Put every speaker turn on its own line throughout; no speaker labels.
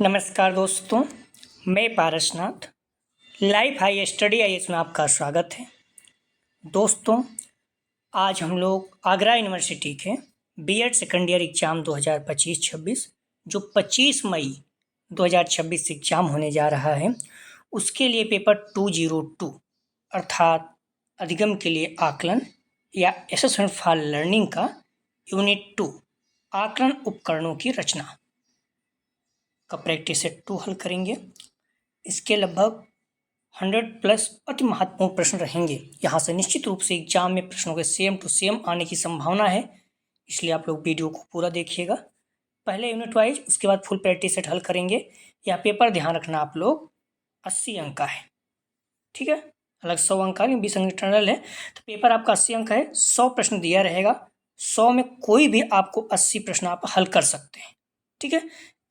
नमस्कार दोस्तों, मैं Parasnath life high study IAS में आपका स्वागत है। दोस्तों, आज हम लोग आगरा यूनिवर्सिटी के बीएड सेकेंड ईयर एग्ज़ाम 2025-26 जो 25 मई 2026 से एग्ज़ाम होने जा रहा है, उसके लिए पेपर 202 अर्थात अधिगम के लिए आकलन या असेसमेंट फॉर लर्निंग का यूनिट 2 आकलन उपकरणों की रचना का प्रैक्टिस सेट 2 हल करेंगे। इसके लगभग 100+ अति महत्वपूर्ण प्रश्न रहेंगे। यहाँ से निश्चित रूप से एग्जाम में प्रश्नों के सेम टू सेम आने की संभावना है, इसलिए आप लोग वीडियो को पूरा देखिएगा। पहले यूनिट वाइज, उसके बाद फुल प्रैक्टिस सेट हल करेंगे। यह पेपर ध्यान रखना आप लोग 80 अंक का है, ठीक है। अलग 100 अंक का, 20 अंक इंटरनल है, तो पेपर आपका 80 अंक का है। 100 प्रश्न दिया रहेगा, 100 में कोई भी आपको 80 प्रश्न आप हल कर सकते हैं, ठीक है।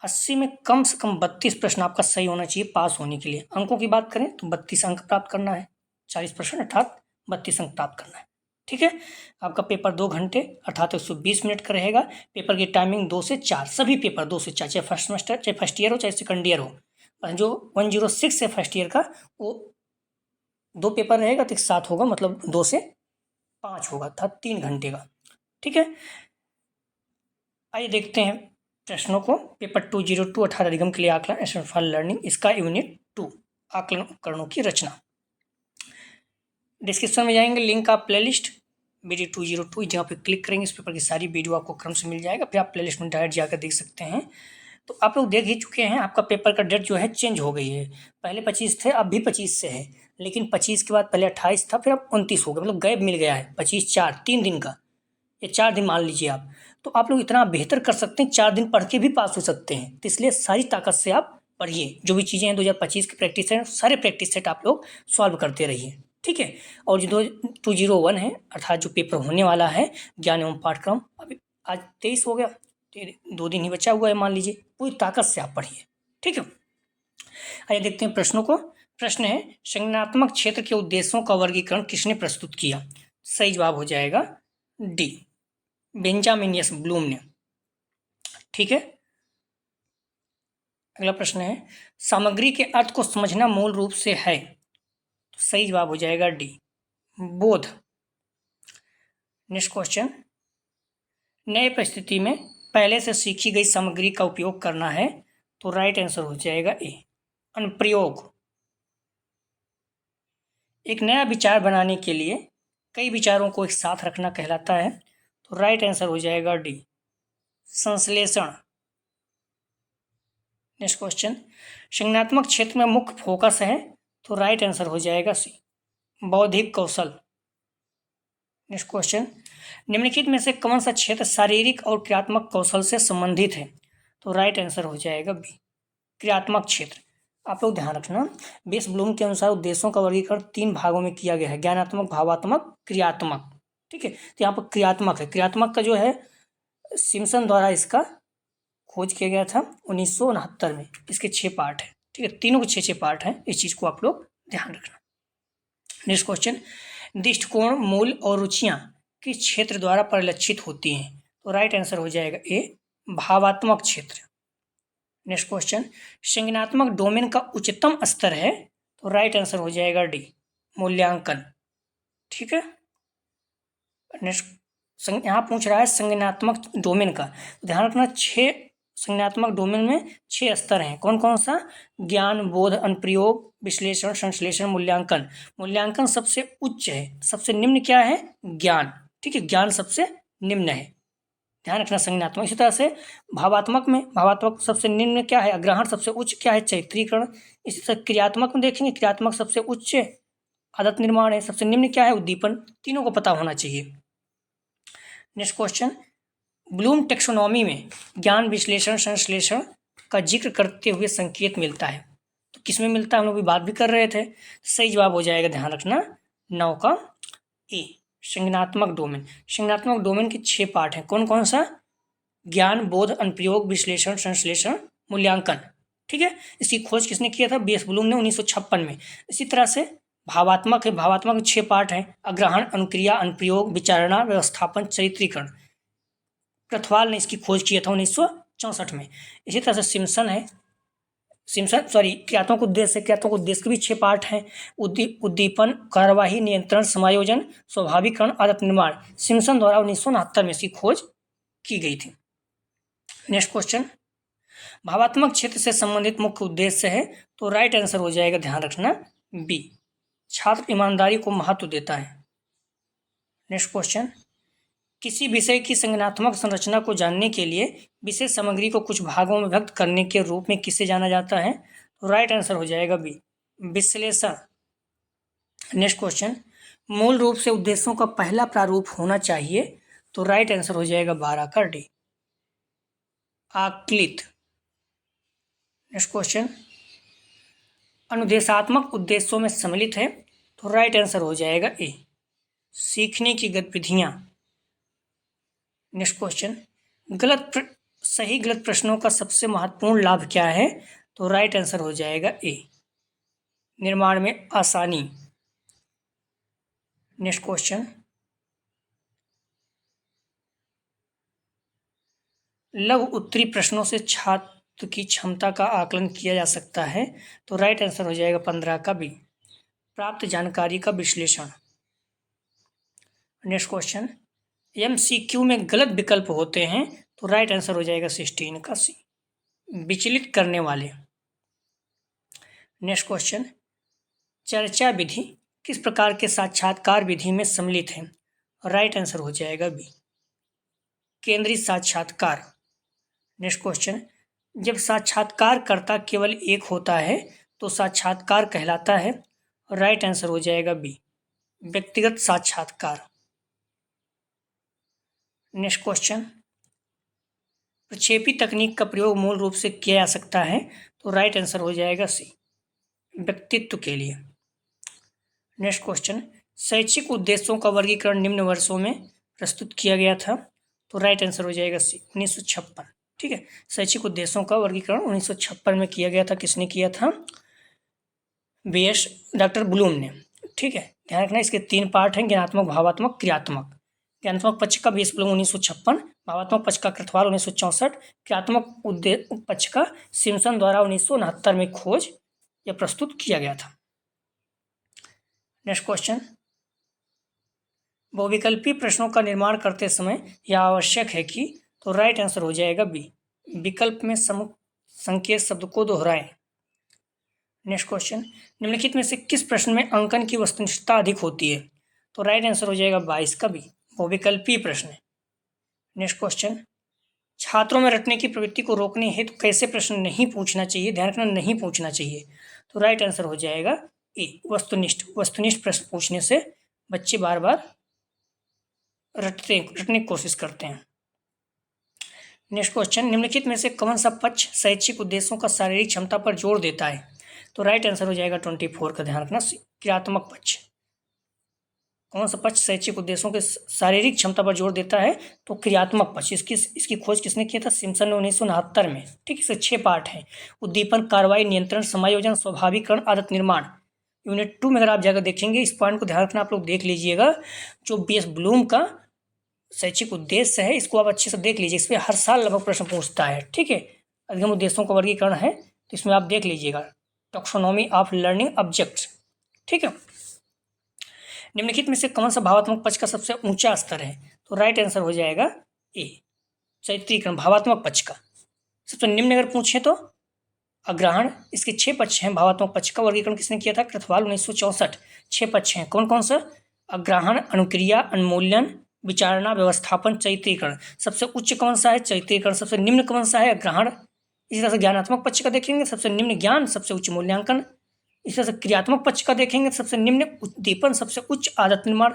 80 में कम से कम 32 प्रश्न आपका सही होना चाहिए पास होने के लिए। अंकों की बात करें तो 32 अंक प्राप्त करना है, 40% अर्थात 32 अंक प्राप्त करना है, ठीक है। आपका पेपर 2 घंटे अर्थात 120 मिनट का रहेगा। पेपर की टाइमिंग 2 से 4, सभी पेपर 2 से 4, चाहे फर्स्ट सेमेस्टर, चाहे फर्स्ट ईयर हो, चाहे सेकंड ईयर हो। जो 106 है फर्स्ट ईयर का, वो 2 पेपर रहेगा तो एक साथ होगा, मतलब 2 से 5 होगा अर्थात 3 घंटे का, ठीक है। आइए देखते हैं प्रश्नों को। पेपर 202 अर्थात अधिगम के लिए आकलन असेसमेंट फॉर लर्निंग, इसका यूनिट 2 आकलन उपकरणों की रचना। डिस्क्रिप्शन में जाएंगे, लिंक आप प्लेलिस्ट BD 202 जहाँ पे क्लिक करेंगे इस पेपर की सारी वीडियो आपको क्रम से मिल जाएगा, फिर आप प्लेलिस्ट में डायरेक्ट जाकर देख सकते हैं। तो आप लोग देख ही चुके हैं, आपका पेपर का डेट जो है चेंज हो गई है। पहले 25 थे, अब भी 25 से है, लेकिन 25 के बाद पहले 28 था, फिर अब 29 हो गया, मतलब गैप मिल गया है 25-4 3 दिन का, ये 4 दिन मान लीजिए आप। तो आप लोग इतना बेहतर कर सकते हैं, 4 दिन पढ़ के भी पास हो सकते हैं। तो इसलिए सारी ताकत से आप पढ़िए, जो भी चीज़ें हैं 2025 की प्रैक्टिस है, सारे प्रैक्टिस सेट आप लोग सॉल्व करते रहिए, ठीक है। और जो 201 है अर्थात जो पेपर होने वाला है ज्ञान एवं पाठ्यक्रम, अभी आज 23 हो गया, 2 दिन ही बचा हुआ है, मान लीजिए पूरी ताकत से आप पढ़िए, ठीक है। आइए देखते हैं प्रश्नों को। प्रश्न है, संज्ञानात्मक क्षेत्र के उद्देश्यों का वर्गीकरण किसने प्रस्तुत किया? सही जवाब हो जाएगा डी, बेंजामिन एस ब्लूम ने, ठीक है। अगला प्रश्न है, सामग्री के अर्थ को समझना मूल रूप से है, तो सही जवाब हो जाएगा डी, बोध। नेक्स्ट क्वेश्चन, नए परिस्थिति में पहले से सीखी गई सामग्री का उपयोग करना है, तो राइट आंसर हो जाएगा ए, अनुप्रयोग। एक नया विचार बनाने के लिए कई विचारों को एक साथ रखना कहलाता है, तो राइट आंसर हो जाएगा डी, संश्लेषण। नेक्स्ट क्वेश्चन, संज्ञानात्मक क्षेत्र में मुख्य फोकस है, तो राइट आंसर हो जाएगा सी, बौद्धिक कौशल। नेक्स्ट क्वेश्चन, निम्नलिखित में से कौन सा क्षेत्र शारीरिक और क्रियात्मक कौशल से संबंधित है, तो राइट आंसर हो जाएगा बी, क्रियात्मक क्षेत्र। आप लोग ध्यान रखना, बेस ब्लूम के अनुसार उद्देश्यों का वर्गीकरण 3 भागों में किया गया है, ज्ञानात्मक, भावात्मक, क्रियात्मक, ठीक है। तो यहाँ पर क्रियात्मक है, क्रियात्मक का जो है सिम्पसन द्वारा इसका खोज किया गया था 1969 में। इसके 6 पार्ट हैं, ठीक है, तीनों के 6 पार्ट हैं, इस चीज़ को आप लोग ध्यान रखना। नेक्स्ट क्वेश्चन, दृष्टिकोण, मूल और रुचियाँ किस क्षेत्र द्वारा परिलक्षित होती हैं, तो राइट आंसर हो जाएगा ए, भावात्मक क्षेत्र। नेक्स्ट क्वेश्चन, संज्ञानात्मक डोमेन का उच्चतम स्तर है, तो राइट आंसर हो जाएगा डी, मूल्यांकन, ठीक है। नेक्स्ट यहाँ पूछ रहा है संज्ञानात्मक डोमेन का, तो ध्यान रखना 6 संज्ञानात्मक डोमेन में 6 स्तर हैं। कौन कौन सा? ज्ञान, बोध, अनुप्रयोग, विश्लेषण, संश्लेषण, मूल्यांकन। मूल्यांकन सबसे उच्च है, सबसे निम्न क्या है? ज्ञान, ठीक है, ज्ञान सबसे निम्न है, ध्यान रखना संज्ञानात्मक। इसी तरह से भावात्मक में, भावात्मक सबसे निम्न क्या है? अग्रहण, सबसे उच्च क्या है? चैत्रीकरण। इसी तरह क्रियात्मक में देखेंगे, क्रियात्मक सबसे उच्च आदत निर्माण है, सबसे निम्न क्या है? उद्दीपन। तीनों को पता होना चाहिए। नेक्स्ट क्वेश्चन, ब्लूम टेक्सोनॉमी में ज्ञान, विश्लेषण, संश्लेषण का जिक्र करते हुए संकेत मिलता है, तो किसमें मिलता है? हम लोग भी बात भी कर रहे थे। सही जवाब हो जाएगा, ध्यान रखना, 9 का ए, संज्ञानात्मक डोमेन। संज्ञानात्मक डोमेन के 6 पार्ट हैं। कौन कौन सा? ज्ञान, बोध, अनुप्रयोग, विश्लेषण, संश्लेषण, मूल्यांकन, ठीक है। इसकी खोज किसने किया था? बीएस ब्लूम ने 1956 में। इसी तरह से भावात्मक है, भावात्मक 6 पार्ट हैं, अग्रहण, अनुक्रिया, अनुप्रयोग, विचारणा, व्यवस्थापन, चरित्रीकरण। प्रथवाल ने इसकी खोज किया था 1964 में। इसी तरह से सिम्पसन है, क्रियात्मक उद्देश्य के भी 6 पार्ट हैं। उद्दीपन, कार्यवाही, नियंत्रण, समायोजन, स्वाभाविकरण, आदत निर्माण। सिम्पसन द्वारा 1969 में इसकी खोज की गई थी। नेक्स्ट क्वेश्चन, भावात्मक क्षेत्र से संबंधित मुख्य उद्देश्य है, तो राइट आंसर हो जाएगा, ध्यान रखना, बी, छात्र ईमानदारी को महत्व देता है। नेक्स्ट क्वेश्चन, किसी विषय की संज्ञानात्मक संरचना को जानने के लिए विशेष सामग्री को कुछ भागों में विभक्त करने के रूप में किसे जाना जाता है, तो राइट आंसर हो जाएगा बी, विश्लेषण। नेक्स्ट क्वेश्चन, मूल रूप से उद्देश्यों का पहला प्रारूप होना चाहिए, तो राइट आंसर हो जाएगा 12 का डी, आकलित। नेक्स्ट क्वेश्चन, अनुदेशात्मक उद्देश्यों में सम्मिलित है, तो राइट आंसर हो जाएगा ए, सीखने की गतिविधियां। नेक्स्ट क्वेश्चन, सही गलत प्रश्नों का सबसे महत्वपूर्ण लाभ क्या है, तो राइट आंसर हो जाएगा ए, निर्माण में आसानी। नेक्स्ट क्वेश्चन, लघु उत्तरी प्रश्नों से छात्र की क्षमता का आकलन किया जा सकता है, तो राइट आंसर हो जाएगा 15 का बी, प्राप्त जानकारी का विश्लेषण। नेक्स्ट क्वेश्चन, MCQ में गलत विकल्प होते हैं, तो राइट आंसर हो जाएगा 16 का सी, विचलित करने वाले। नेक्स्ट क्वेश्चन, चर्चा विधि किस प्रकार के साक्षात्कार विधि में सम्मिलित है, राइट आंसर हो जाएगा बी, केंद्रीय साक्षात्कार। नेक्स्ट क्वेश्चन, जब साक्षात्कारकर्ता केवल एक होता है तो साक्षात्कार कहलाता है, राइट आंसर हो जाएगा बी, व्यक्तिगत साक्षात्कार। नेक्स्ट क्वेश्चन, प्रक्षेपी तकनीक का प्रयोग मूल रूप से किया जा सकता है, तो राइट आंसर हो जाएगा सी, व्यक्तित्व के लिए। नेक्स्ट क्वेश्चन, शैक्षिक उद्देश्यों का वर्गीकरण निम्न वर्षों में प्रस्तुत किया गया था, तो राइट आंसर हो जाएगा सी, 1956। ठीक है, शैक्षिक उद्देश्यों का वर्गीकरण 1956 में किया गया था। किसने किया था? डॉक्टर ब्लूम ने। ठीक है, ध्यान रखना, इसके 3 पार्ट हैं, ज्ञानात्मक, भावात्मक, क्रियात्मक। ज्ञानात्मक पक्ष का बीएस ब्लूम 1956, भावात्मक पक्ष का कृथवाल 1964, क्रियात्मक पक्ष का सिम्पसन द्वारा 1969 में खोज या प्रस्तुत किया गया था। नेक्स्ट क्वेश्चन, बहुविकल्पी प्रश्नों का निर्माण करते समय यह आवश्यक है कि, तो राइट आंसर हो जाएगा बी, विकल्प में संकेत शब्द को दोहराएं। नेक्स्ट क्वेश्चन, निम्नलिखित में से किस प्रश्न में अंकन की वस्तुनिष्ठता अधिक होती है, तो राइट आंसर हो जाएगा 22 का बी, बहुविकल्पीय प्रश्न। नेक्स्ट क्वेश्चन, छात्रों में रटने की प्रवृत्ति को रोकने हेतु कैसे प्रश्न नहीं पूछना चाहिए, ध्यान रखना, नहीं पूछना चाहिए, तो राइट आंसर हो जाएगा ए, वस्तुनिष्ठ। वस्तुनिष्ठ प्रश्न पूछने से बच्चे बार बार रटने की कोशिश करते हैं। नेक्स्ट क्वेश्चन, निम्नलिखित में से कौन सा पक्ष शैक्षिक उद्देश्यों का शारीरिक क्षमता पर जोर देता है, तो राइट आंसर हो जाएगा 24 का, ध्यान रखना, क्रियात्मक पक्ष। कौन सा पक्ष शैक्षिक उद्देश्यों के शारीरिक क्षमता पर जोर देता है, तो क्रियात्मक पक्ष। इसकी खोज किसने किया था? सिम्पसन ने 1969 में। ठीक, इसके 6 पार्ट हैं, उद्दीपन, कार्रवाई, नियंत्रण, समायोजन, स्वाभाविकरण, आदत निर्माण। यूनिट 2 में अगर आप जाकर देखेंगे, इस पॉइंट को ध्यान रखना, आप लोग देख लीजिएगा, जो बीएस ब्लूम का शैक्षिक उद्देश्य है, इसको आप अच्छे से देख लीजिए, इसमें हर साल लगभग प्रश्न पूछता है। ठीक है, अधिगम उद्देश्यों का वर्गीकरण है, तो इसमें आप देख लीजिएगा, टैक्सोनॉमी ऑफ लर्निंग ऑब्जेक्ट्स। ठीक है, निम्नलिखित में से कौन सा भावात्मक पक्ष का सबसे ऊंचा स्तर है, तो राइट आंसर हो जाएगा ए, चैत्रीकरण, भावात्मक पक्ष का। सबसे निम्न अगर पूछे तो अग्रहण। इसके 6 पक्ष हैं। भावात्मक पक्ष का वर्गीकरण किसने किया था? कृथवाल 1964। 6 पक्ष हैं, कौन कौन सा? अग्रहण, अनुक्रिया, उन्मूलन, विचारणा, व्यवस्थापन, चैत्रीकरण। सबसे उच्च कौन सा है? चैत्रीकरण। सबसे निम्न कौन सा है? अग्रहण। इसी तरह से ज्ञानात्मक पक्ष का देखेंगे, सबसे निम्न ज्ञान, सबसे उच्च मूल्यांकन। इसी तरह से क्रियात्मक पक्ष का देखेंगे, सबसे निम्न उद्दीपन, सबसे उच्च आदत निर्माण।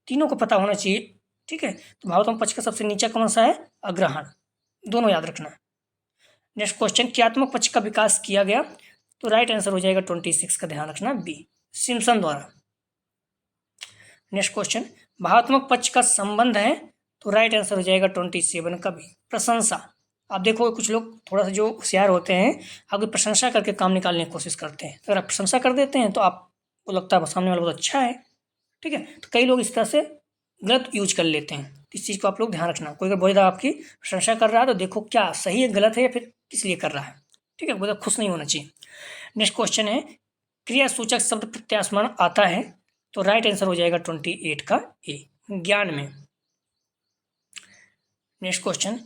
तीनों को पता होना चाहिए। ठीक है, तो भावात्मक पक्ष का सबसे नीचा कौन सा है? अग्रहण। दोनों याद रखना। नेक्स्ट क्वेश्चन, क्रियात्मक पक्ष का विकास किया गया, तो राइट आंसर हो जाएगा 26 का, ध्यान रखना, बी, सिम्पसन द्वारा। नेक्स्ट क्वेश्चन, भावात्मक पक्ष का संबंध है, तो राइट आंसर हो जाएगा 27 का, भी, प्रशंसा। आप देखोगे कुछ लोग थोड़ा सा जो होशियार होते हैं, आपकी प्रशंसा करके काम निकालने की कोशिश करते हैं। अगर आप प्रशंसा कर देते हैं तो आपको लगता है सामने वाला बहुत अच्छा है। ठीक है, तो कई लोग इस तरह से गलत यूज कर लेते हैं। इस चीज़ को आप लोग ध्यान रखना। कोई अगर बहुत ज़्यादा आपकी प्रशंसा कर रहा है तो देखो क्या सही है, गलत है, या फिर किस लिए कर रहा है। ठीक है, मतलब खुश नहीं होना चाहिए। नेक्स्ट क्वेश्चन है, क्रिया सूचक शब्द प्रत्यास्मरण आता है, तो राइट आंसर हो जाएगा 28 का ए, ज्ञान में। नेक्स्ट क्वेश्चन,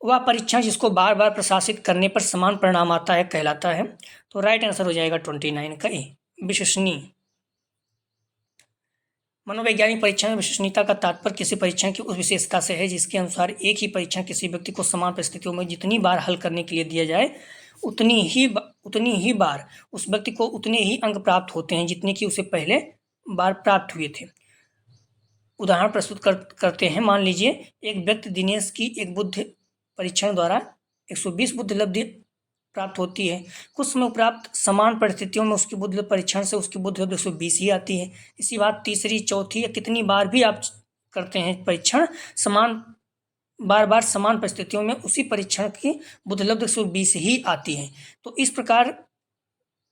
वह परीक्षण जिसको बार बार प्रशासित करने पर समान परिणाम आता है कहलाता है, तो राइट आंसर हो जाएगा 29 का ए, विश्वसनीय। मनोवैज्ञानिक परीक्षण में विश्वसनीयता का तात्पर्य किसी परीक्षण की उस विशेषता से है जिसके अनुसार एक ही परीक्षण किसी व्यक्ति को समान परिस्थितियों में जितनी बार हल करने के लिए दिया जाए उतनी ही बार उस व्यक्ति को उतने ही अंक प्राप्त होते हैं जितने कि उसे पहले बार प्राप्त हुए थे। उदाहरण प्रस्तुत करते हैं। मान लीजिए एक व्यक्ति दिनेश की एक बुद्धि परीक्षण द्वारा 120 बुद्धि लब्धि प्राप्त होती है। कुछ समय प्राप्त समान परिस्थितियों में उसकी बुद्धि परीक्षण से उसकी बुद्धि 120 ही आती है। इसी बात तीसरी, चौथी या कितनी बार भी आप करते हैं परीक्षण, बार बार समान परिस्थितियों में उसी परीक्षण की बुद्धि लब्धि 120 ही आती है। तो इस प्रकार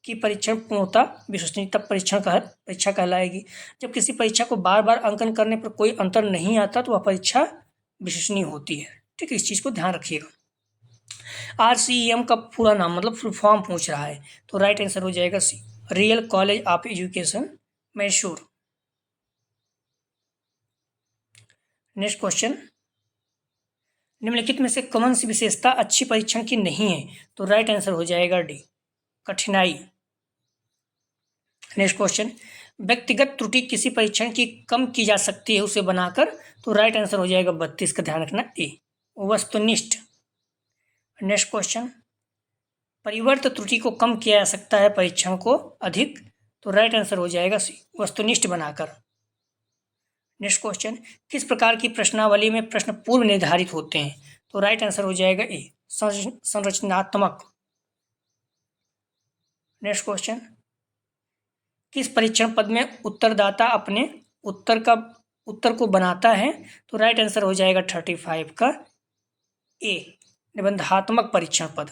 की परीक्षण पूर्णतः विश्वसनीयता परीक्षा कहलाएगी। जब किसी परीक्षा को बार बार अंकन करने पर कोई अंतर नहीं आता तो वह परीक्षा विश्वसनीय होती है। ठीक है, इस चीज़ को ध्यान रखिएगा। RCEM का पूरा नाम मतलब फुल फॉर्म पूछ रहा है, तो राइट आंसर हो जाएगा C, real college of education, Mysore. Next question, निम्नलिखित में से कौन सी विशेषता अच्छी परीक्षण की नहीं है, तो राइट आंसर हो जाएगा डी, कठिनाई। नेक्स्ट क्वेश्चन, व्यक्तिगत त्रुटि किसी परीक्षण की कम की जा सकती है उसे बनाकर, तो राइट आंसर हो जाएगा 32 का ध्यान रखना ए, वस्तुनिष्ठ। नेक्स्ट क्वेश्चन, परिवर्त त्रुटि को कम किया जा सकता है परीक्षण को अधिक, तो राइट आंसर हो जाएगा सी, वस्तुनिष्ठ बनाकर। नेक्स्ट क्वेश्चन, किस प्रकार की प्रश्नावली में प्रश्न पूर्व निर्धारित होते हैं, तो राइट आंसर हो जाएगा ए, संरचनात्मक। नेक्स्ट क्वेश्चन, किस परीक्षण पद में उत्तरदाता अपने उत्तर को बनाता है, तो राइट आंसर हो जाएगा 35 का ए, निबंधात्मक परीक्षण पद।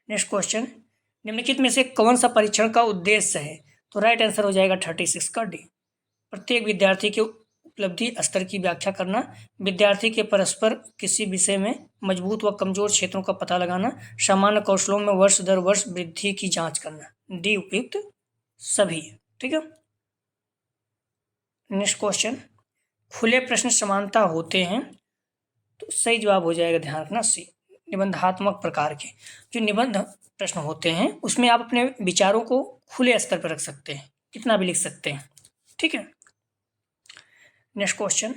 नेक्स्ट क्वेश्चन, निम्नलिखित में से कौन सा परीक्षण का उद्देश्य है, तो राइट आंसर हो जाएगा 36 का डी, प्रत्येक विद्यार्थी के उपलब्धि स्तर की व्याख्या करना, विद्यार्थी के परस्पर किसी विषय में मजबूत व कमजोर क्षेत्रों का पता लगाना, सामान्य कौशलों में वर्ष दर वर्ष वृद्धि की जांच करना, डी उपयुक्त सभी। ठीक है। नेक्स्ट क्वेश्चन, खुले प्रश्न समानता होते हैं, तो सही जवाब हो जाएगा ध्यान रखना सी, निबंधात्मक प्रकार के जो निबंध प्रश्न होते हैं उसमें आप अपने विचारों को खुले स्तर पर रख सकते हैं, कितना भी लिख सकते हैं। ठीक है। नेक्स्ट क्वेश्चन,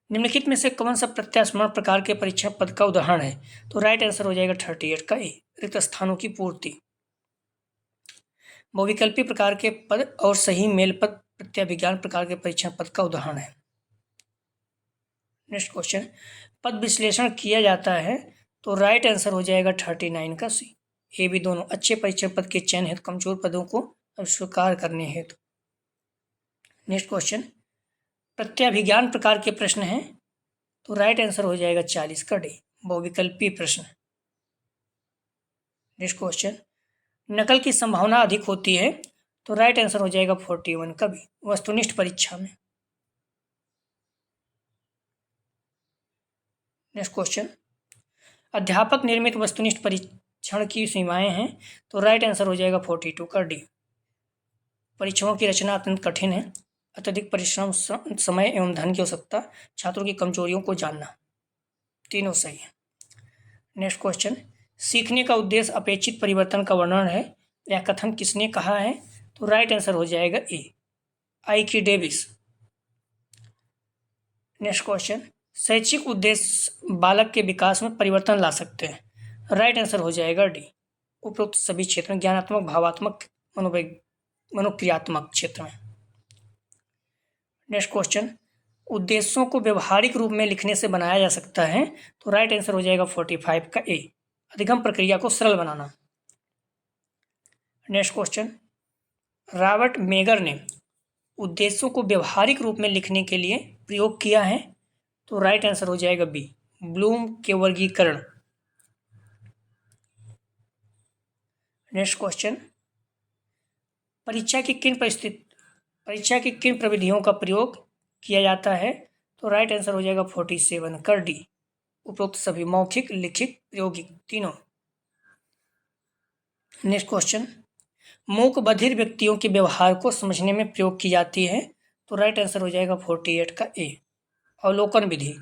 निम्नलिखित में से कौन सा प्रत्यास्मरण प्रकार के परीक्षण पद का उदाहरण है, तो राइट आंसर हो जाएगा 38 का ए, रिक्त स्थानों की पूर्ति। बहुविकल्पी प्रकार के पद और सही मेल पद प्रत्याभिज्ञान प्रकार के परीक्षण पद का उदाहरण है। नेक्स्ट क्वेश्चन, पद विश्लेषण किया जाता है, तो राइट आंसर हो जाएगा 39 का सी, ए भी दोनों, अच्छे परीक्षण पद के चयन हेतु कमजोर पदों को अस्वीकार करने हेतु। नेक्स्ट क्वेश्चन, प्रत्याभिज्ञान प्रकार के प्रश्न हैं, तो राइट आंसर हो जाएगा 40 का डी, बहुविकल्पी प्रश्न। नेक्स्ट क्वेश्चन, नकल की संभावना अधिक होती है, तो राइट आंसर हो जाएगा 41 का बी, वस्तुनिष्ठ परीक्षा में। नेक्स्ट क्वेश्चन, अध्यापक निर्मित वस्तुनिष्ठ परीक्षण की सीमाएं हैं, तो राइट आंसर हो जाएगा 42 का डी, परीक्षणों की रचना अत्यंत कठिन है, अत्यधिक परिश्रम, समय एवं धन की आवश्यकता, छात्रों की कमजोरियों को जानना, तीनों सही है। नेक्स्ट क्वेश्चन, सीखने का उद्देश्य अपेक्षित परिवर्तन का वर्णन है, यह कथन किसने कहा है, तो राइट आंसर हो जाएगा ए, आईकी डेविस। नेक्स्ट क्वेश्चन, शैक्षिक उद्देश्य बालक के विकास में परिवर्तन ला सकते हैं, राइट आंसर हो जाएगा डी, उपरोक्त सभी क्षेत्र में, ज्ञानात्मक, भावात्मक, मनोक्रियात्मक क्षेत्र में। नेक्स्ट क्वेश्चन, उद्देश्यों को व्यवहारिक रूप में लिखने से बनाया जा सकता है, तो राइट आंसर हो जाएगा 45 का ए, अधिगम प्रक्रिया को सरल बनाना। नेक्स्ट क्वेश्चन, रॉबर्ट मेगर ने उद्देश्यों को व्यवहारिक रूप में लिखने के लिए प्रयोग किया है, तो राइट आंसर हो जाएगा बी, ब्लूम के वर्गीकरण। नेक्स्ट क्वेश्चन, परीक्षा की किन प्रविधियों का प्रयोग किया जाता है, तो राइट आंसर हो जाएगा 47 कर डी, उपरोक्त सभी, मौखिक, लिखित, प्रायोगिक, तीनों। नेक्स्ट क्वेश्चन, मूक बधिर व्यक्तियों के व्यवहार को समझने में प्रयोग की जाती है, तो राइट आंसर हो जाएगा 48 का ए, अवलोकन विधि।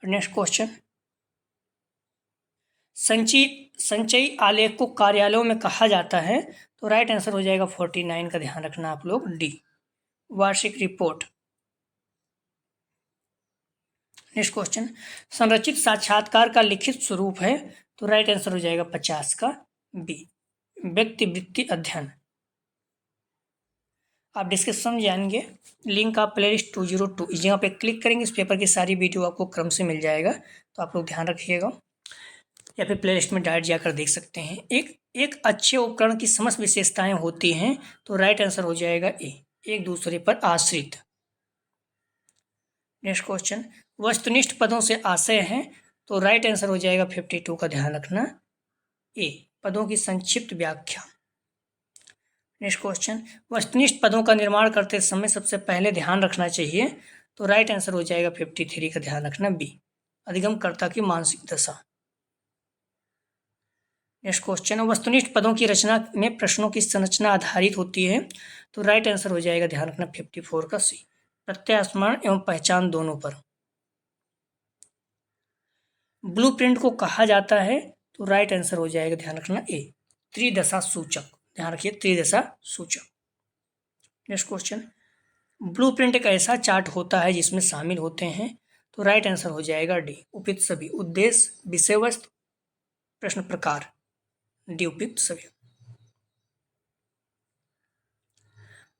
नेक्स्ट क्वेश्चन, संचयी आलेख को कार्यालयों में कहा जाता है, तो राइट आंसर हो जाएगा 49 का, ध्यान रखना आप लोग, डी, वार्षिक रिपोर्ट। नेक्स्ट क्वेश्चन, संरचित साक्षात्कार का लिखित स्वरूप है, तो राइट आंसर हो जाएगा 50 का बी, व्यक्ति वृत्ति अध्ययन। आप डिस्क्रिप्शन में जानेंगे, लिंक आप प्लेलिस्ट 202 इस जगह पे क्लिक करेंगे, इस पेपर की सारी वीडियो आपको क्रम से मिल जाएगा, तो आप लोग ध्यान रखिएगा, या फिर प्लेलिस्ट में डायरेक्ट जाकर देख सकते हैं। एक अच्छे उपकरण की समस्त विशेषताएं होती हैं, तो राइट आंसर हो जाएगा ए, एक दूसरे पर आश्रित। नेक्स्ट क्वेश्चन, वस्तुनिष्ठ पदों से आशय है, तो राइट आंसर हो जाएगा 52 का, ध्यान रखना, ए, पदों की संक्षिप्त व्याख्या। नेक्स्ट क्वेश्चन, वस्तुनिष्ठ पदों का निर्माण करते समय सबसे पहले ध्यान रखना चाहिए, तो राइट आंसर हो जाएगा 53 का, ध्यान रखना, बी, अधिगमकर्ता की मानसिक दशा। नेक्स्ट क्वेश्चन, वस्तुनिष्ठ पदों की रचना में प्रश्नों की संरचना आधारित होती है, तो राइट आंसर हो जाएगा, ध्यान रखना, 54 का सी, प्रत्यय, स्मरण एवं पहचान दोनों पर। ब्लूप्रिंट को कहा जाता है, तो राइट आंसर हो जाएगा, ध्यान रखना, ए, त्रिदशा सूचक, ध्यान रखिए, त्रिदशा सूचक। नेक्स्ट क्वेश्चन, ब्लूप्रिंट एक ऐसा चार्ट होता है जिसमें शामिल होते हैं, तो राइट आंसर हो जाएगा डी, उपयुक्त सभी, उद्देश्य, विषय वस्तु, प्रश्न प्रकार, डी, उपयुक्त सभी।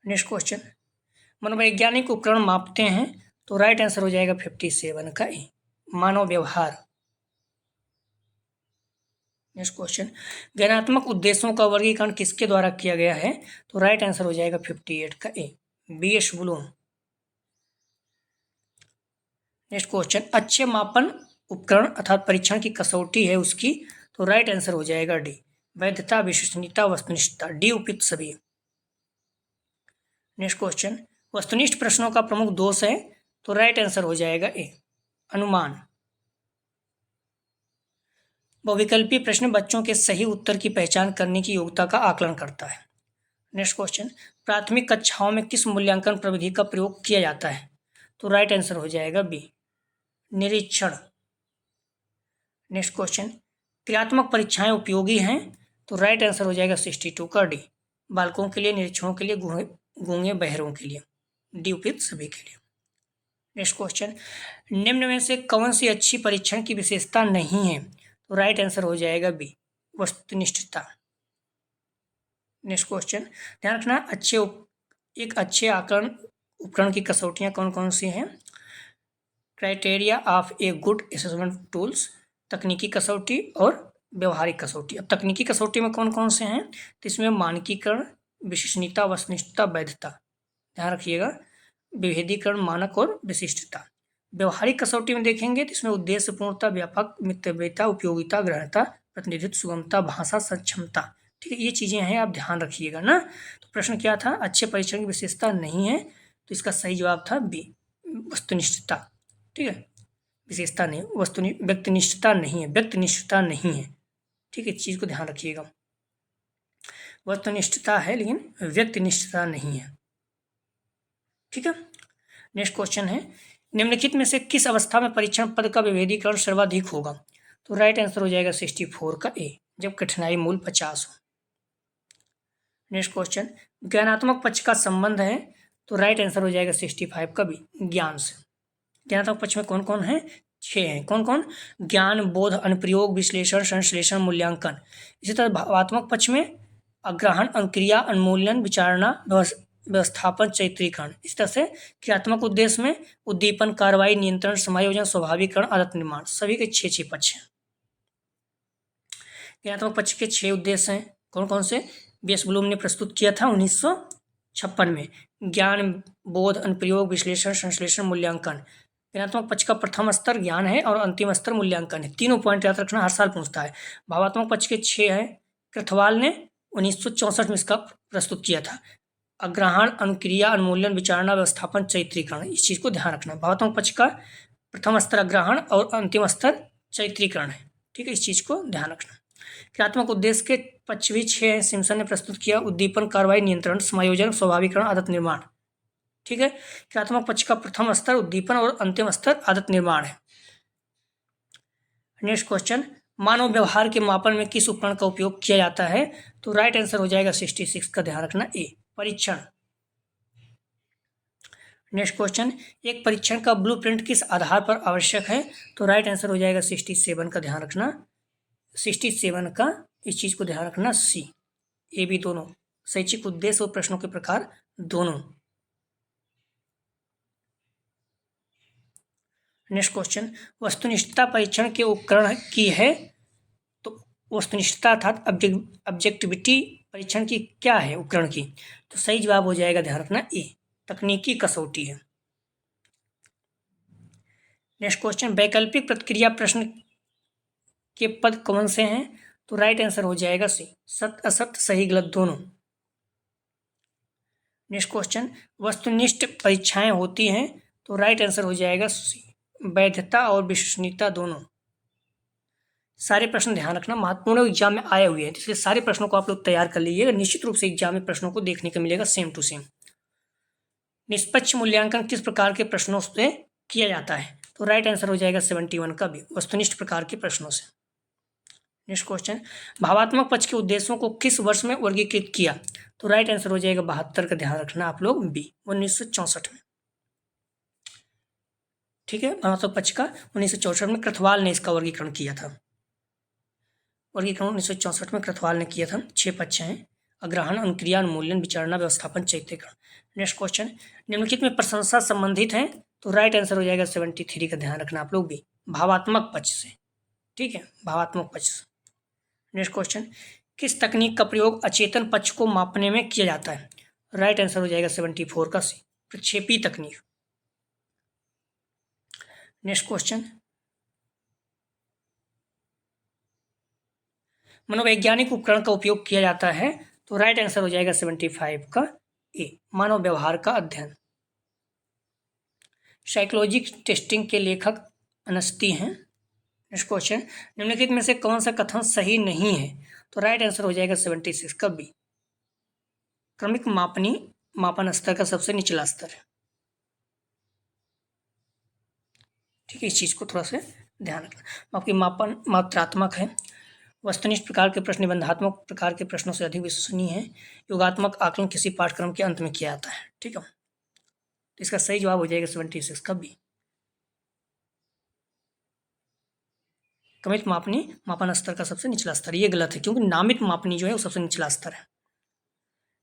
नेक्स्ट क्वेश्चन, मनोवैज्ञानिक उपकरण मापते हैं, तो राइट आंसर हो जाएगा 57 का ए, मानव व्यवहार। नेक्स्ट क्वेश्चन, ज्ञानात्मक उद्देश्यों का वर्गीकरण किसके द्वारा किया गया है, तो राइट आंसर हो जाएगा 58 का ए, बी.एस. ब्लूम। नेक्स्ट क्वेश्चन, अच्छे मापन उपकरण अर्थात परीक्षण की कसौटी है उसकी, तो राइट आंसर हो जाएगा डी, वैधता, विश्वसनीयता, वस्तुनिष्ठता, डी, उपयुक्त सभी। नेक्स्ट क्वेश्चन, वस्तुनिष्ठ प्रश्नों का प्रमुख दोष है, तो राइट आंसर हो जाएगा ए, अनुमान। बहुविकल्पीय प्रश्न बच्चों के सही उत्तर की पहचान करने की योग्यता का आकलन करता है। नेक्स्ट क्वेश्चन, प्राथमिक कक्षाओं में किस मूल्यांकन प्रविधि का प्रयोग किया जाता है, तो राइट आंसर हो जाएगा बी, निरीक्षण। नेक्स्ट क्वेश्चन, क्रियात्मक परीक्षाएं उपयोगी हैं, तो राइट आंसर हो जाएगा 62 का डी, बालकों के लिए, निरीक्षणों के लिए, गूंगे बहरों के लिए, डी, उपयुक्त सभी के लिए। नेक्स्ट क्वेश्चन, निम्न में से कौन सी अच्छी परीक्षण की विशेषता नहीं है, तो राइट आंसर हो जाएगा बी, वस्तुनिष्ठता। नेक्स्ट क्वेश्चन, ध्यान रखना, एक अच्छे आकलन उपकरण की कसौटियाँ कौन कौन सी हैं, criteria of a good assessment tools, तकनीकी कसौटी और व्यवहारिक कसौटी। अब तकनीकी कसौटी में कौन कौन से हैं, तो इसमें मानकीकरण, विश्वसनीयता, वस्तुनिष्ठता, वैधता, ध्यान रखिएगा, विभेदीकरण, मानक और विशिष्टता। व्यवहारिक कसौटी में देखेंगे तो इसमें उद्देश्य पूर्णता, व्यापक, मितव्ययिता, उपयोगिता, ग्रहणता, प्रतिनिधित्व, सुगमता, भाषा सक्षमता। ठीक है, ये चीज़ें हैं, आप ध्यान रखिएगा ना। तो प्रश्न क्या था, अच्छे परीक्षण की विशेषता नहीं है, तो इसका सही जवाब था बी, वस्तुनिष्ठता। ठीक है, विशेषता नहीं, व्यक्तिनिष्ठता नहीं है, व्यक्तिनिष्ठता नहीं है। ठीक है, चीज़ को ध्यान रखिएगा, वस्तुनिष्ठता है लेकिन व्यक्तिनिष्ठता नहीं है। ठीक है, नेक्स्ट क्वेश्चन है, निम्नलिखित में से किस अवस्था में परीक्षण पद का विभेदीकरण सर्वाधिक होगा, तो राइट आंसर हो जाएगा 64 का ए, जब कठिनाई मूल 50 हो। नेक्स्ट क्वेश्चन, ज्ञानात्मक पक्ष का संबंध है, तो राइट आंसर हो जाएगा 65 का बी, ज्ञान से। ज्ञानात्मक पक्ष में कौन कौन है, 6 हैं, कौन कौन, ज्ञान, बोध, अनुप्रयोग, विश्लेषण, संश्लेषण, मूल्यांकन। इसी तरह भावात्मक पक्ष में अग्रहण, अनुक्रिया, उन्मूलन, विचारणा, व्यवस्थापन, चैत्रीकरण। इस तरह से क्रियात्मक उद्देश्य में उद्दीपन, कार्रवाई, नियंत्रण, समायोजन, स्वाभाविकरण, आदत निर्माण, सभी के 6 पक्ष हैं। ज्ञानात्मक पक्ष के 6 उद्देश्य हैं, कौन कौन से, बी.एस. ब्लूम ने प्रस्तुत किया था 1956 में, ज्ञान, बोध, अनुप्रयोग, विश्लेषण, संश्लेषण, मूल्यांकन। ज्ञानात्मक पक्ष का प्रथम स्तर ज्ञान है और अंतिम स्तर मूल्यांकन है। तीनों पॉइंट याद रखना, हर साल पूछता है। भावात्मक पक्ष के 6 हैं, कृथवाल ने 1964 में इसका प्रस्तुत किया था, अग्रहण, अनुक्रिया, उन्मूलन, विचारणा, व्यवस्थापन, चैत्रीकरण। इस चीज़ को ध्यान रखना। भावात्मक पक्ष का प्रथम स्तर अग्रहण और अंतिम स्तर चरित्रीकरण है। ठीक है, इस चीज को ध्यान रखना। क्रियात्मक उद्देश्य के पश्चिमी 6 सिम्पसन ने प्रस्तुत किया। उद्दीपन, कार्रवाई, नियंत्रण, समायोजन, स्वाभाविकरण, आदत निर्माण। ठीक है, क्रियात्मक पक्ष का प्रथम स्तर उद्दीपन और अंतिम स्तर आदत निर्माण है। नेक्स्ट क्वेश्चन, मानव व्यवहार के मापन में किस उपकरण का उपयोग किया जाता है? तो राइट आंसर हो जाएगा 66 का ध्यान रखना, ए, परीक्षण। नेक्स्ट क्वेश्चन, एक परीक्षण का ब्लूप्रिंट किस आधार पर आवश्यक है? तो राइट आंसर हो जाएगा 67 का ध्यान रखना, 67 का, इस चीज को ध्यान रखना, सी, ए बी दोनों, शैक्षिक उद्देश्य और प्रश्नों के प्रकार दोनों। नेक्स्ट क्वेश्चन, वस्तुनिष्ठता परीक्षण के उपकरण की है? तो वस्तुनिष्ठता अर्थात ऑब्जेक्टिविटी परीक्षण की क्या है उपकरण की? तो सही जवाब हो जाएगा, ध्यान रखना, ए, तकनीकी कसौटी है। नेक्स्ट क्वेश्चन, वैकल्पिक प्रतिक्रिया प्रश्न के पद कौन से हैं? तो राइट आंसर हो जाएगा सी, सत्य असत्य, सही गलत दोनों। नेक्स्ट क्वेश्चन, वस्तुनिष्ठ परीक्षाएं होती हैं? तो राइट आंसर हो जाएगा सी, वैधता और विश्वसनीयता दोनों। सारे प्रश्न ध्यान रखना महत्वपूर्ण एग्जाम में आए हुए हैं, इसलिए सारे प्रश्नों को आप लोग तैयार कर लीजिएगा। निश्चित रूप से एग्जाम में प्रश्नों को देखने को मिलेगा सेम टू सेम। निष्पक्ष मूल्यांकन किस प्रकार के प्रश्नों से किया जाता है? तो राइट आंसर हो जाएगा 71 का भी, वस्तुनिष्ठ प्रकार के प्रश्नों से। नेक्स्ट क्वेश्चन, भावात्मक पक्ष के उद्देश्यों को किस वर्ष में वर्गीकृत किया? तो राइट आंसर हो जाएगा 72 का ध्यान रखना आप लोग, बी, 1964 में। ठीक है, भावात्मक पक्ष का 1964 में कृथवाल ने इसका वर्गीकरण किया था। वर्गीकरण 1964 में कृथवाल ने किया था। 6 पक्ष हैं, अग्रहण, अनुक्रिया, अनुमूल्यन, विचारणा, व्यवस्थापन, चैत्रीकरण। नेक्स्ट क्वेश्चन, निम्नलिखित में प्रशंसा संबंधित है? तो राइट आंसर हो जाएगा 73 का ध्यान रखना आप लोग भी, भावात्मक पक्ष से। ठीक है, भावात्मक पक्ष से। नेक्स्ट क्वेश्चन, किस तकनीक का प्रयोग अचेतन पक्ष को मापने में किया जाता है? राइट आंसर हो जाएगा 74 का सी, प्रक्षेपी तकनीक। नेक्स्ट क्वेश्चन, मनोवैज्ञानिक उपकरण का उपयोग किया जाता है? तो राइट आंसर हो जाएगा 75 का ए, मानव व्यवहार का अध्ययन। साइकोलॉजिक टेस्टिंग के लेखक अनस्ती हैं। नेक्स्ट क्वेश्चन, निम्नलिखित में से कौन सा कथन सही नहीं है? तो राइट आंसर हो जाएगा 76 का बी, क्रमिक मापनी मापन स्तर का सबसे निचला स्तर है। ठीक है, इस चीज को थोड़ा सा ध्यान रखना। आपकी मापन मात्रात्मक है, वस्तुनिष्ठ प्रकार के प्रश्न निबंधात्मक प्रकार के प्रश्नों से अधिक विश्वसनीय है, योगात्मक आकलन किसी पाठ्यक्रम के अंत में किया जाता है। ठीक है, तो इसका सही जवाब हो जाएगा 76 का बी, क्रमिक मापनी मापन स्तर का सबसे निचला स्तर। ये गलत है क्योंकि नामित मापनी जो है वो सबसे निचला स्तर है।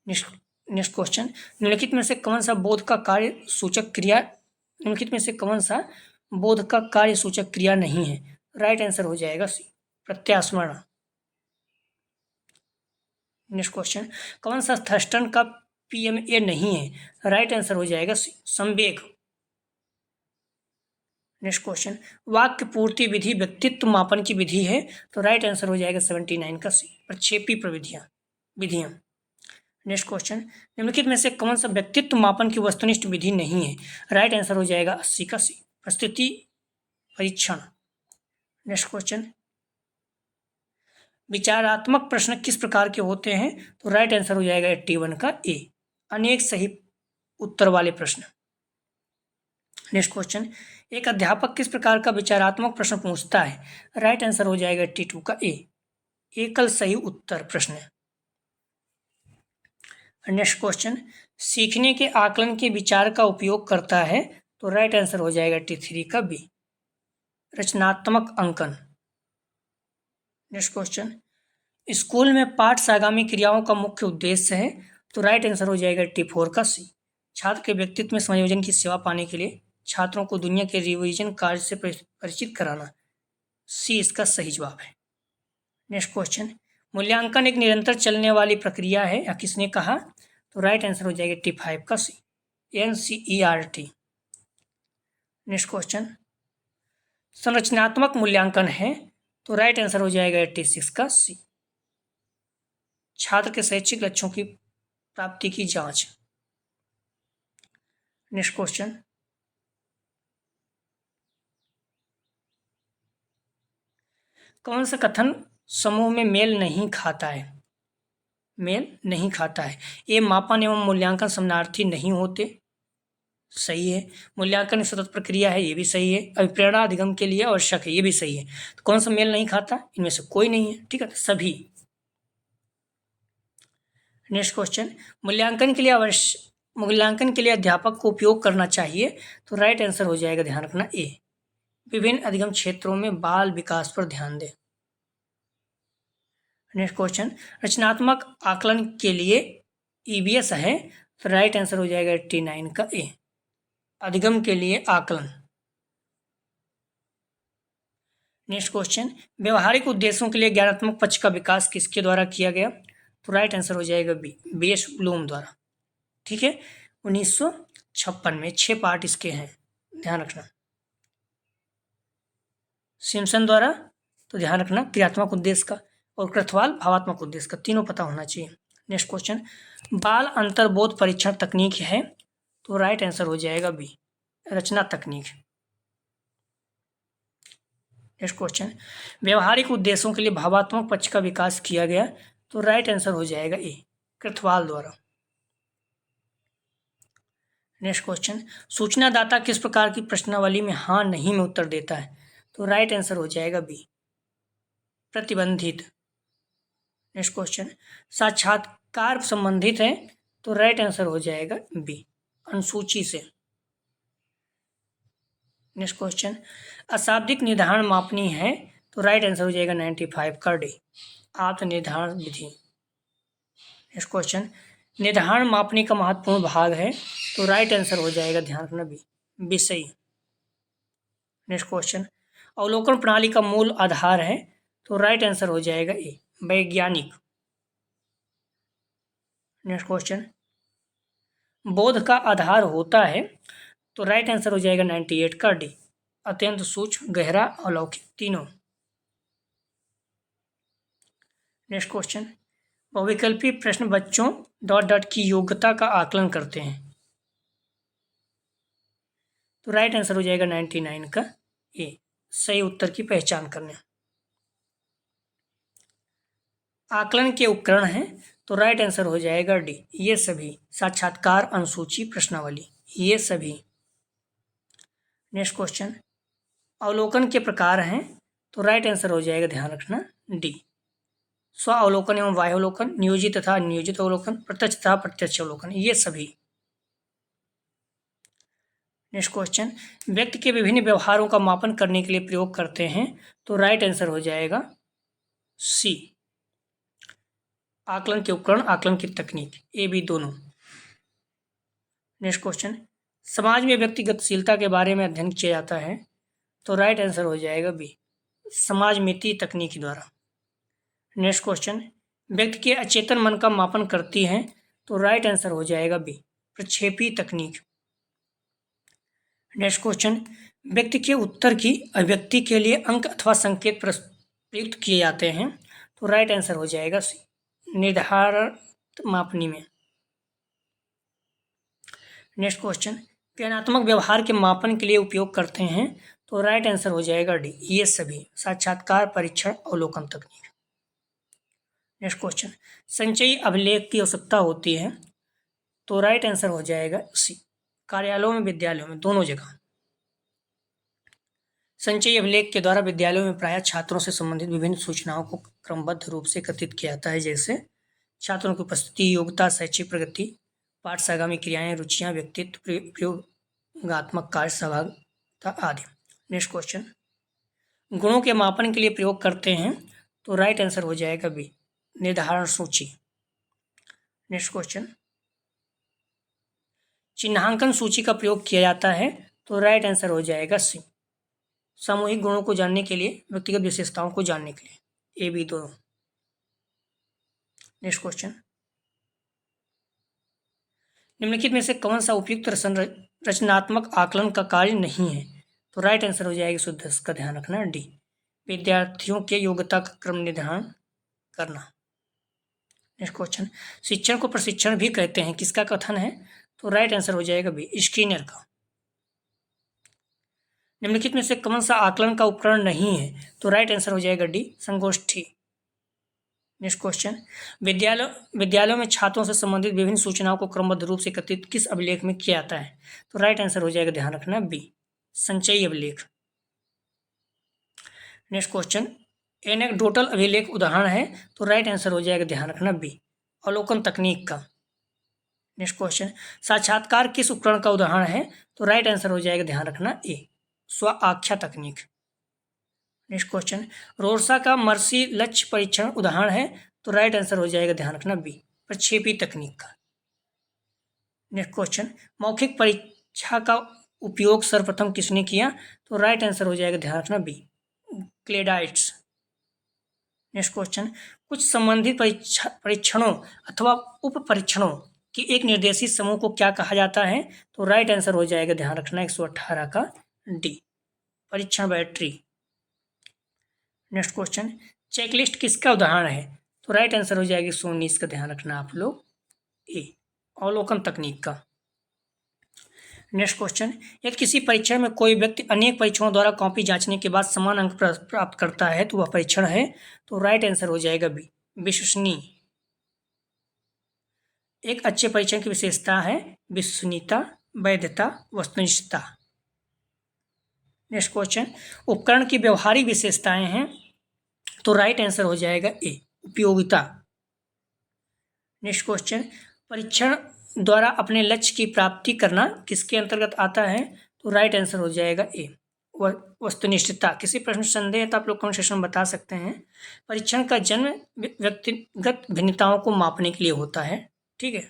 नेक्स्ट क्वेश्चन, निम्नलिखित में से कौन सा बोध का कार्य सूचक क्रिया, निम्नलिखित में से कौन सा बोध का कार्य सूचक क्रिया नहीं है? राइट आंसर हो जाएगा सी, प्रत्यास्मरण। नेक्स्ट क्वेश्चन, कौन सा थर्स्टन का पीएमए नहीं है? राइट आंसर हो जाएगा सी, संवेग। नेक्स्ट क्वेश्चन, वाक्य पूर्ति विधि व्यक्तित्व मापन की विधि है? तो राइट आंसर हो जाएगा 79 का सी, प्रक्षेपी प्रविधियां विधियां। नेक्स्ट क्वेश्चन, निम्नलिखित में से कौन सा व्यक्तित्व मापन की वस्तुनिष्ठ विधि नहीं है? राइट आंसर हो जाएगा 80 का सी, प्रस्तुति परीक्षण। नेक्स्ट क्वेश्चन, विचारात्मक प्रश्न किस प्रकार के होते हैं? तो राइट आंसर हो जाएगा 81 का ए, अनेक सही उत्तर वाले प्रश्न। नेक्स्ट क्वेश्चन, एक अध्यापक किस प्रकार का विचारात्मक प्रश्न पूछता है? राइट आंसर हो जाएगा 82 का ए, एकल सही उत्तर प्रश्न। नेक्स्ट क्वेश्चन, सीखने के आकलन के विचार का उपयोग करता है? तो राइट आंसर हो जाएगा 83 का बी, रचनात्मक अंकन। नेक्स्ट क्वेश्चन, स्कूल में पाठ सागामी क्रियाओं का मुख्य उद्देश्य है? तो राइट आंसर हो जाएगा 84 का सी, छात्र के व्यक्तित्व में समायोजन की सेवा पाने के लिए छात्रों को दुनिया के रिवीजन कार्य से परिचित कराना। सी इसका सही जवाब है। नेक्स्ट क्वेश्चन, मूल्यांकन एक निरंतर चलने वाली प्रक्रिया है, या किसने कहा? तो राइट आंसर हो जाएगा 85 का सी, NCERT। नेक्स्ट क्वेश्चन, संरचनात्मक मूल्यांकन है? तो राइट आंसर हो जाएगा 86 का सी, छात्र के शैक्षिक लक्ष्यों की प्राप्ति की जांच। नेक्स्ट क्वेश्चन, कौन सा कथन समूह में मेल नहीं खाता है? मेल नहीं खाता है। ए, मापन एवं मूल्यांकन समानार्थी नहीं होते, सही है। मूल्यांकन सतत प्रक्रिया है, ये भी सही है। अभिप्रेरणा अधिगम के लिए आवश्यक है, ये भी सही है। तो कौन सा मेल नहीं खाता? इनमें से कोई नहीं है, ठीक है, सभी। नेक्स्ट क्वेश्चन, मूल्यांकन के लिए अध्यापक को उपयोग करना चाहिए, तो राइट आंसर हो जाएगा, ध्यान रखना, ए। विभिन्न अधिगम क्षेत्रों में बाल विकास पर ध्यान दें। नेक्स्ट क्वेश्चन, रचनात्मक आकलन के लिए ईवीएस है, तो राइट आंसर हो जाएगा 89 का ए। अधिगम के लिए आकलन। नेक्स्ट क्वेश्चन, व्यवहारिक उद्देश्यों के लिए ज्ञानात्मक पक्ष का विकास किसके द्वारा किया गया? तो राइट आंसर हो जाएगा बी, बीएस ब्लूम द्वारा, ठीक है। 1956 में 6 पार्ट इसके हैं, ध्यान रखना। सिम्पसन द्वारा, तो ध्यान रखना क्रियात्मक उद्देश्य का, और क्रथवाल भावात्मक उद्देश्य का, तीनों पता होना चाहिए। नेक्स्ट क्वेश्चन, बाल अंतर्बोध परीक्षण तकनीक है, तो राइट आंसर हो जाएगा बी, रचना तकनीक। नेक्स्ट क्वेश्चन, व्यवहारिक उद्देश्यों के लिए भावात्मक पक्ष का विकास किया गया, तो राइट आंसर हो जाएगा ए, क्रथवाल द्वारा। नेक्स्ट क्वेश्चन, सूचनादाता किस प्रकार की प्रश्नावली में हाँ नहीं में उत्तर देता है? तो राइट आंसर हो जाएगा बी, प्रतिबंधित। नेक्स्ट क्वेश्चन, साक्षात्कार संबंधित है, तो राइट आंसर हो जाएगा बी, अनुसूची से। नेक्स्ट क्वेश्चन, अशाब्दिक निर्धारण मापनी है, तो राइट आंसर हो जाएगा 95 का डी, आत्म निर्धारण विधि। नेक्स्ट क्वेश्चन, निर्धारण मापनी का महत्वपूर्ण भाग है, तो राइट आंसर हो जाएगा, ध्यान रखना बी, विषयी। नेक्स्ट क्वेश्चन, अवलोकन प्रणाली का मूल आधार है, तो राइट आंसर हो जाएगा ए, वैज्ञानिक। नेक्स्ट क्वेश्चन, बोध का आधार होता है, तो राइट आंसर हो जाएगा 98 का डी, अत्यंत सूक्ष्म, गहरा, अलौकिक, तीनों। नेक्स्ट क्वेश्चन, बहुविकल्पी प्रश्न बच्चों ... की योग्यता का आकलन करते हैं, तो राइट आंसर हो जाएगा 99 का ए, सही उत्तर की पहचान करने। आकलन के उपकरण हैं, तो राइट आंसर हो जाएगा डी, ये सभी। साक्षात्कार, अनुसूची, प्रश्नावली, ये सभी। नेक्स्ट क्वेश्चन, अवलोकन के प्रकार हैं, तो राइट आंसर हो जाएगा, ध्यान रखना, डी, स्व अवलोकन एवं बाह्यावलोकन, नियोजित तथा नियोजित अवलोकन, प्रत्यक्ष तथा प्रत्यक्ष अवलोकन, ये सभी। नेक्स्ट क्वेश्चन, व्यक्ति के विभिन्न व्यवहारों का मापन करने के लिए प्रयोग करते हैं, तो राइट आंसर हो जाएगा सी, आकलन के उपकरण, आकलन की तकनीक, ए बी दोनों। नेक्स्ट क्वेश्चन, समाज में व्यक्ति गतिशीलता के बारे में अध्ययन किया जाता है, तो राइट आंसर हो जाएगा बी, समाज मिति तकनीक द्वारा। नेक्स्ट क्वेश्चन, व्यक्ति के अचेतन मन का मापन करती है, तो राइट आंसर हो जाएगा बी, प्रक्षेपी तकनीक। नेक्स्ट क्वेश्चन, व्यक्ति के उत्तर की अभिव्यक्ति के लिए अंक अथवा संकेत प्रयुक्त किए जाते हैं, तो राइट आंसर हो जाएगा सी, निर्धारण मापनी में। नेक्स्ट क्वेश्चन, ज्ञानात्मक व्यवहार के मापन के लिए उपयोग करते हैं, तो राइट आंसर हो जाएगा डी, ये सभी। साक्षात्कार, परीक्षण, अवलोकन तकनीक। नेक्स्ट क्वेश्चन, संचयी अभिलेख की आवश्यकता होती है, तो राइट आंसर हो जाएगा सी, कार्यालयों में, विद्यालयों में, दोनों जगह। संचयी अभिलेख के द्वारा विद्यालयों में प्रायः छात्रों से संबंधित विभिन्न सूचनाओं को क्रमबद्ध रूप से एकत्रित किया जाता है, जैसे छात्रों की उपस्थिति, योग्यता, शैक्षिक प्रगति, पाठ से आगामी क्रियाएं, रुचियां, व्यक्तित्व, प्रयोगात्मक कार्य, सहभागिता आदि। नेक्स्ट क्वेश्चन, गुणों के मापन के लिए प्रयोग करते हैं, तो राइट आंसर हो जाएगा बी, निर्धारण सूची। नेक्स्ट क्वेश्चन, चिन्हांकन सूची का प्रयोग किया जाता है, तो राइट आंसर हो जाएगा सी, सामूहिक गुणों को जानने के लिए, व्यक्तिगत विशेषताओं को जानने के लिए, ए बी दोनों। नेक्स्ट क्वेश्चन, निम्नलिखित में से कौन सा उपयुक्त रचनात्मक आकलन का कार्य नहीं है, तो राइट आंसर हो जाएगा शुद्ध, इसका ध्यान रखना, डी, विद्यार्थियों के योग्यता का क्रम निर्धारण करना। नेक्स्ट क्वेश्चन, शिक्षण को प्रशिक्षण भी कहते हैं, किसका कथन है, तो राइट आंसर हो जाएगा बी, स्किनर का। निम्नलिखित में से कौन सा आकलन का उपकरण नहीं है? तो राइट आंसर हो जाएगा डी, संगोष्ठी। नेक्स्ट क्वेश्चन, विद्यालयों में छात्रों से संबंधित विभिन्न सूचनाओं को क्रमबद्ध रूप से एकत्रित किस अभिलेख में किया जाता है? तो राइट आंसर हो जाएगा, ध्यान रखना, बी, संचयी अभिलेख। नेक्स्ट क्वेश्चन, एनेक्डोटल अभिलेख उदाहरण है? तो राइट आंसर हो जाएगा, ध्यान रखना, बी, अवलोकन तकनीक का। नेक्स्ट क्वेश्चन, साक्षात्कार किस उपकरण का उदाहरण है? तो राइट आंसर हो जाएगा, ध्यान रखना, ए, स्व आख्या तकनीक। नेक्स्ट क्वेश्चन, रोरसा का मर्सी लक्ष्य परीक्षण उदाहरण है? तो राइट आंसर हो जाएगा, ध्यान रखना, बी, प्रक्षेपी तकनीक का। नेक्स्ट क्वेश्चन, मौखिक परीक्षा का उपयोग सर्वप्रथम किसने किया? तो राइट आंसर हो जाएगा, ध्यान रखना, बी, क्लेडाइट्स। नेक्स्ट क्वेश्चन, कुछ संबंधित परीक्षणों अथवा उप परीक्षणों कि एक निर्देशित समूह को क्या कहा जाता है? तो राइट आंसर हो जाएगा, ध्यान रखना, 118 का डी, परीक्षण बैटरी। नेक्स्ट क्वेश्चन, चेकलिस्ट किसका उदाहरण है? तो राइट आंसर हो जाएगी 119 का, ध्यान रखना आप लोग, ए, अवलोकन तकनीक का। नेक्स्ट क्वेश्चन, यदि किसी परीक्षण में कोई व्यक्ति अनेक परीक्षणों द्वारा कॉपी जांचने के बाद समान अंक प्राप्त करता है तो वह परीक्षण है? तो राइट आंसर हो जाएगा बी, विश्वसनीय। एक अच्छे परीक्षण की विशेषता है विश्वसनीयता, वैधता, वस्तुनिष्ठता। नेक्स्ट क्वेश्चन, उपकरण की व्यवहारिक विशेषताएं हैं? तो राइट आंसर हो जाएगा ए, उपयोगिता। नेक्स्ट क्वेश्चन, परीक्षण द्वारा अपने लक्ष्य की प्राप्ति करना किसके अंतर्गत आता है? तो राइट आंसर हो जाएगा ए, वस्तुनिष्ठता। किसी प्रश्न संदेह है तो आप लोग कमेंट सेक्शन में बता सकते हैं। परीक्षण का जन्म व्यक्तिगत भिन्नताओं को मापने के लिए होता है, ठीक है।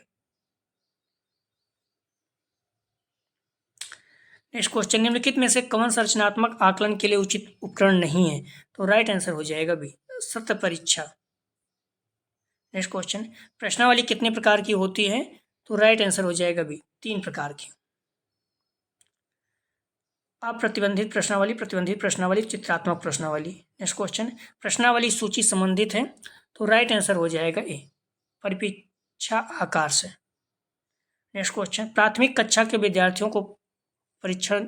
नेक्स्ट क्वेश्चन, निम्नलिखित में से कौन सा रचनात्मक आकलन के लिए उचित उपकरण नहीं है? तो राइट आंसर हो जाएगा बी, सत्य परीक्षा। नेक्स्ट क्वेश्चन, प्रश्नावली कितने प्रकार की होती है? तो राइट आंसर हो जाएगा बी, 3 प्रकार की। अप्रतिबंधित प्रश्नावली, प्रतिबंधित प्रश्नावली, चित्रात्मक प्रश्नावली। नेक्स्ट क्वेश्चन, प्रश्नावली सूची संबंधित है? तो राइट आंसर हो जाएगा ए, परिपीक्षा आकार से। नेक्स्ट क्वेश्चन, प्राथमिक कक्षा के विद्यार्थियों को परीक्षण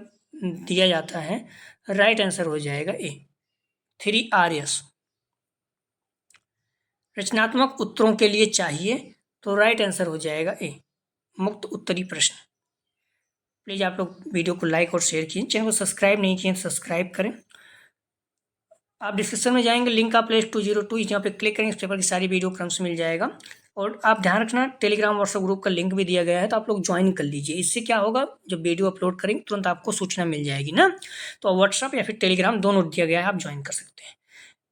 दिया जाता है? राइट आंसर हो जाएगा ए, 3 Rs। रचनात्मक उत्तरों के लिए चाहिए? तो राइट आंसर हो जाएगा ए, मुक्त उत्तरी प्रश्न। प्लीज़ आप लोग वीडियो को लाइक और शेयर कीजिए, चैनल को सब्सक्राइब नहीं किए तो सब्सक्राइब करें। आप डिस्क्रिप्शन में जाएंगे, लिंक आप प्लेस 202 यहाँ पे क्लिक करेंगे, इस पेपर की सारी वीडियो क्रम से मिल जाएगा। और आप ध्यान रखना, टेलीग्राम व्हाट्सएप ग्रुप का लिंक भी दिया गया है, तो आप लोग ज्वाइन कर लीजिए। इससे क्या होगा, जब वीडियो अपलोड करेंगे तुरंत आपको सूचना मिल जाएगी ना। तो व्हाट्सएप या फिर टेलीग्राम दोनों दिया गया है, आप ज्वाइन कर सकते हैं।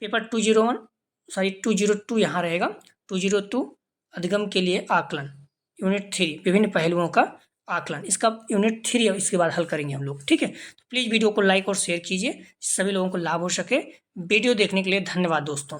पेपर 202 यहाँ रहेगा, 202 अधिगम के लिए आकलन, यूनिट 3, विभिन्न पहलुओं का आकलन, इसका यूनिट 3 है, इसके बाद हल करेंगे हम लोग, ठीक है। तो प्लीज़ वीडियो को लाइक और शेयर कीजिए, सभी लोगों को लाभ हो सके। वीडियो देखने के लिए धन्यवाद दोस्तों।